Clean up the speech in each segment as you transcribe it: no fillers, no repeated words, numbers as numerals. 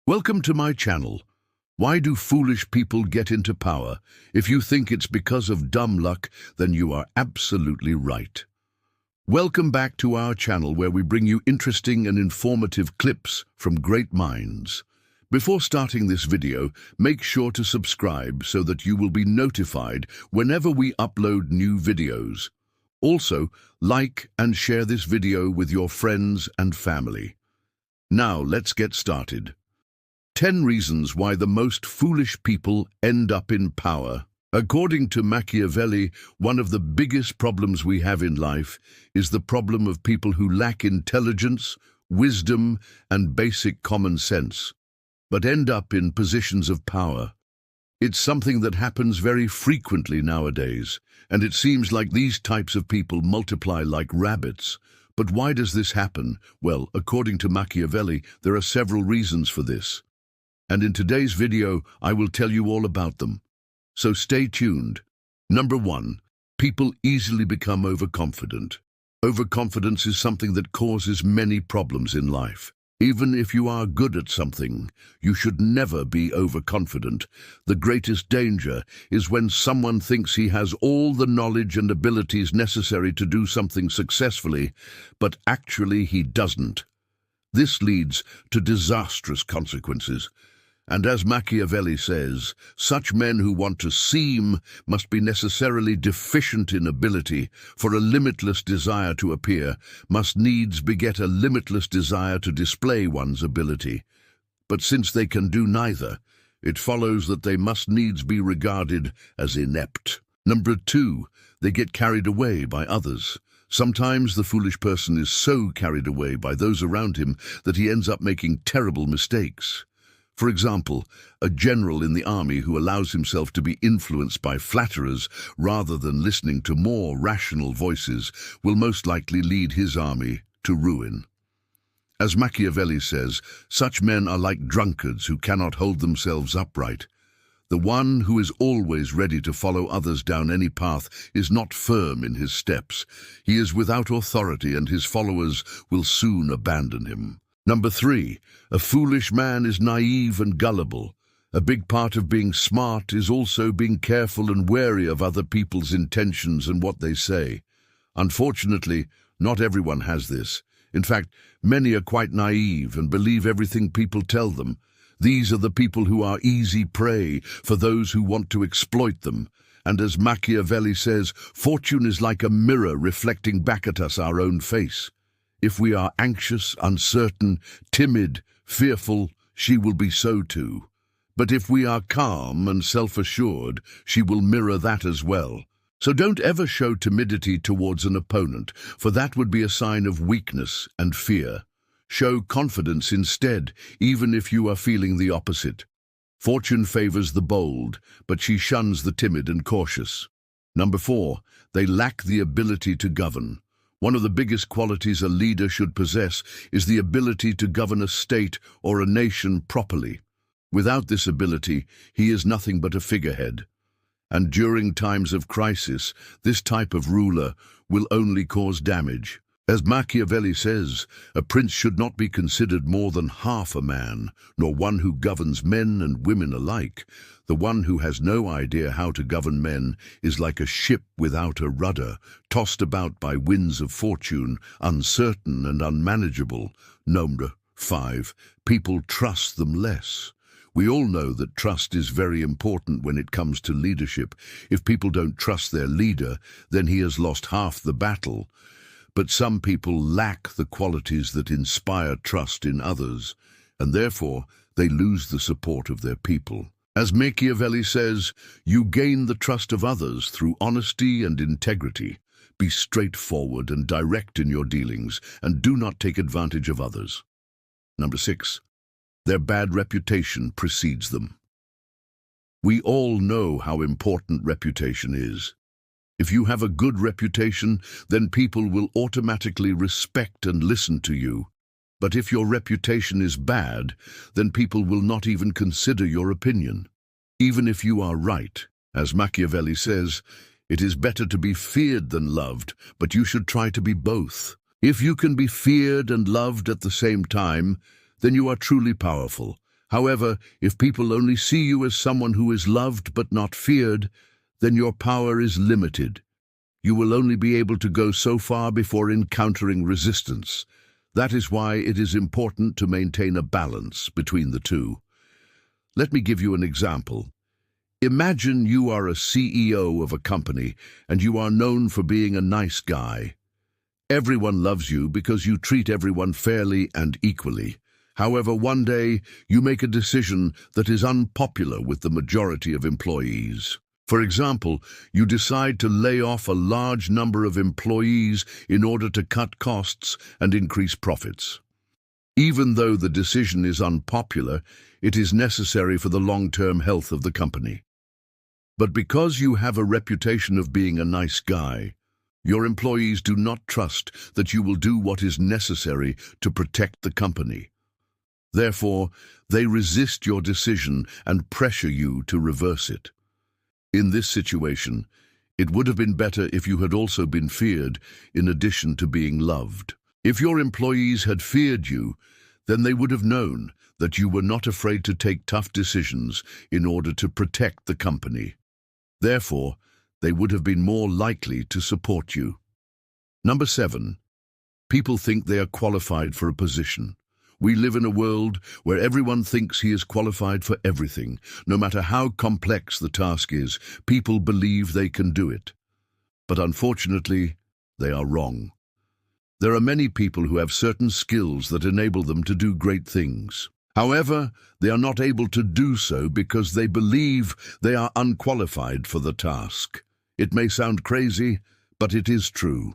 Welcome to my channel. Why do foolish people get into power? If you think it's because of dumb luck, then you are absolutely right. Welcome back to our channel where we bring you interesting and informative clips from great minds. Before starting this video, make sure to subscribe so that you will be notified whenever we upload new videos. Also, like and share this video with your friends and family. Now let's get started. 10 reasons why the most foolish people end up in power. According to Machiavelli, one of the biggest problems we have in life is the problem of people who lack intelligence, wisdom, and basic common sense, but end up in positions of power. It's something that happens very frequently nowadays, and it seems like these types of people multiply like rabbits. But why does this happen? Well, according to Machiavelli, there are several reasons for this. And in today's video, I will tell you all about them. So stay tuned. Number 1. People easily become overconfident. Overconfidence is something that causes many problems in life. Even if you are good at something, you should never be overconfident. The greatest danger is when someone thinks he has all the knowledge and abilities necessary to do something successfully, but actually he doesn't. This leads to disastrous consequences. And as Machiavelli says, such men who want to seem must be necessarily deficient in ability, for a limitless desire to appear must needs beget a limitless desire to display one's ability. But since they can do neither, it follows that they must needs be regarded as inept. Number 2, they get carried away by others. Sometimes the foolish person is so carried away by those around him that he ends up making terrible mistakes. For example, a general in the army who allows himself to be influenced by flatterers rather than listening to more rational voices will most likely lead his army to ruin. As Machiavelli says, such men are like drunkards who cannot hold themselves upright. The one who is always ready to follow others down any path is not firm in his steps. He is without authority, and his followers will soon abandon him. Number 3, a foolish man is naive and gullible. A big part of being smart is also being careful and wary of other people's intentions and what they say. Unfortunately, not everyone has this. In fact, many are quite naive and believe everything people tell them. These are the people who are easy prey for those who want to exploit them. And as Machiavelli says, fortune is like a mirror reflecting back at us our own face. If we are anxious, uncertain, timid, fearful, she will be so too. But if we are calm and self-assured, she will mirror that as well. So don't ever show timidity towards an opponent, for that would be a sign of weakness and fear. Show confidence instead, even if you are feeling the opposite. Fortune favors the bold, but she shuns the timid and cautious. Number 4, they lack the ability to govern. One of the biggest qualities a leader should possess is the ability to govern a state or a nation properly. Without this ability, he is nothing but a figurehead. And during times of crisis, this type of ruler will only cause damage. As Machiavelli says, a prince should not be considered more than half a man, nor one who governs men and women alike. The one who has no idea how to govern men is like a ship without a rudder, tossed about by winds of fortune, uncertain and unmanageable. Number 5, people trust them less. We all know that trust is very important when it comes to leadership. If people don't trust their leader, then he has lost half the battle. But some people lack the qualities that inspire trust in others, and therefore they lose the support of their people. As Machiavelli says, you gain the trust of others through honesty and integrity. Be straightforward and direct in your dealings, and do not take advantage of others. Number 6, their bad reputation precedes them. We all know how important reputation is. If you have a good reputation, then people will automatically respect and listen to you. But if your reputation is bad, then people will not even consider your opinion. Even if you are right, as Machiavelli says, it is better to be feared than loved, but you should try to be both. If you can be feared and loved at the same time, then you are truly powerful, However, if people only see you as someone who is loved but not feared, then your power is limited. You will only be able to go so far before encountering resistance. That is why it is important to maintain a balance between the two. Let me give you an example. Imagine you are a CEO of a company and you are known for being a nice guy. Everyone loves you because you treat everyone fairly and equally. However, one day you make a decision that is unpopular with the majority of employees. For example, you decide to lay off a large number of employees in order to cut costs and increase profits. Even though the decision is unpopular, it is necessary for the long-term health of the company. But because you have a reputation of being a nice guy, your employees do not trust that you will do what is necessary to protect the company. Therefore, they resist your decision and pressure you to reverse it. In this situation, it would have been better if you had also been feared in addition to being loved. If your employees had feared you, then they would have known that you were not afraid to take tough decisions in order to protect the company. Therefore, they would have been more likely to support you. Number 7. People think they are qualified for a position. We live in a world where everyone thinks he is qualified for everything. No matter how complex the task is, people believe they can do it. But unfortunately, they are wrong. There are many people who have certain skills that enable them to do great things. However, they are not able to do so because they believe they are unqualified for the task. It may sound crazy, but it is true.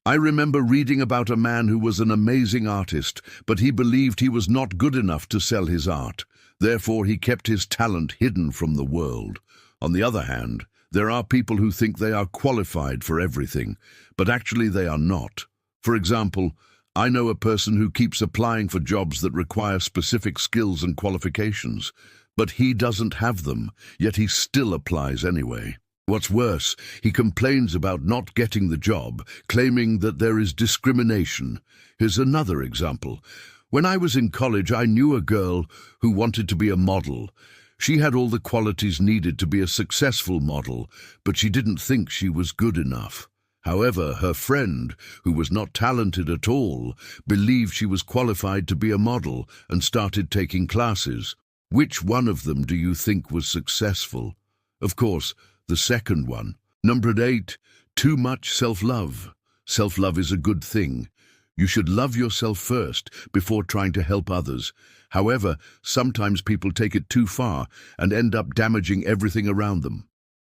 I remember reading about a man who was an amazing artist, but he believed he was not good enough to sell his art. Therefore, he kept his talent hidden from the world. On the other hand, there are people who think they are qualified for everything, but actually they are not. For example, I know a person who keeps applying for jobs that require specific skills and qualifications, but he doesn't have them, yet he still applies anyway. What's worse, he complains about not getting the job, claiming that there is discrimination. Here's another example. When I was in college, I knew a girl who wanted to be a model. She had all the qualities needed to be a successful model, but she didn't think she was good enough. However, her friend, who was not talented at all, believed she was qualified to be a model and started taking classes. Which one of them do you think was successful? Of course, the second one. Number 8, too much self-love. Self-love is a good thing. You should love yourself first before trying to help others. However, sometimes people take it too far and end up damaging everything around them.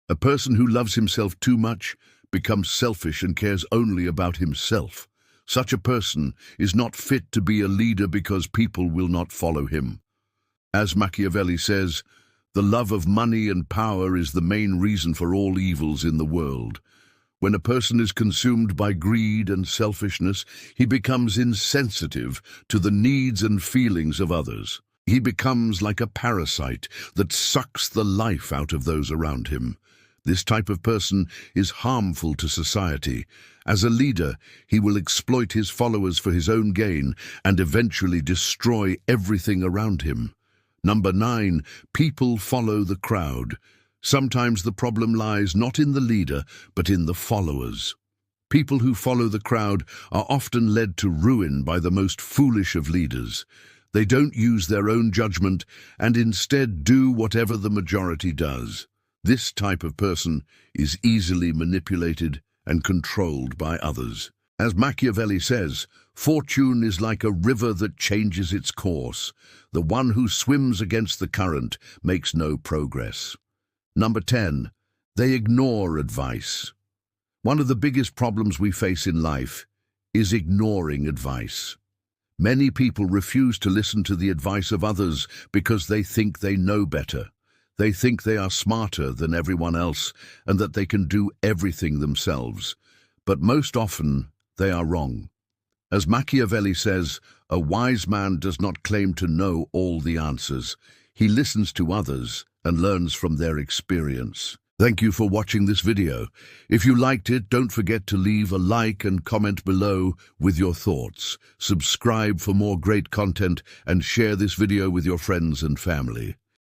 A person who loves himself too much becomes selfish and cares only about himself. Such a person is not fit to be a leader because people will not follow him. As Machiavelli says, the love of money and power is the main reason for all evils in the world. When a person is consumed by greed and selfishness, he becomes insensitive to the needs and feelings of others. He becomes like a parasite that sucks the life out of those around him. This type of person is harmful to society. As a leader, he will exploit his followers for his own gain and eventually destroy everything around him. Number 9, people follow the crowd. Sometimes the problem lies not in the leader, but in the followers. People who follow the crowd are often led to ruin by the most foolish of leaders. They don't use their own judgment and instead do whatever the majority does. This type of person is easily manipulated and controlled by others. As Machiavelli says, fortune is like a river that changes its course. The one who swims against the current makes no progress. Number 10, they ignore advice. One of the biggest problems we face in life is ignoring advice. Many people refuse to listen to the advice of others because they think they know better. They think they are smarter than everyone else and that they can do everything themselves. But most often, they are wrong. As Machiavelli says, a wise man does not claim to know all the answers. He listens to others and learns from their experience. Thank you for watching this video. If you liked it, don't forget to leave a like and comment below with your thoughts. Subscribe for more great content and share this video with your friends and family.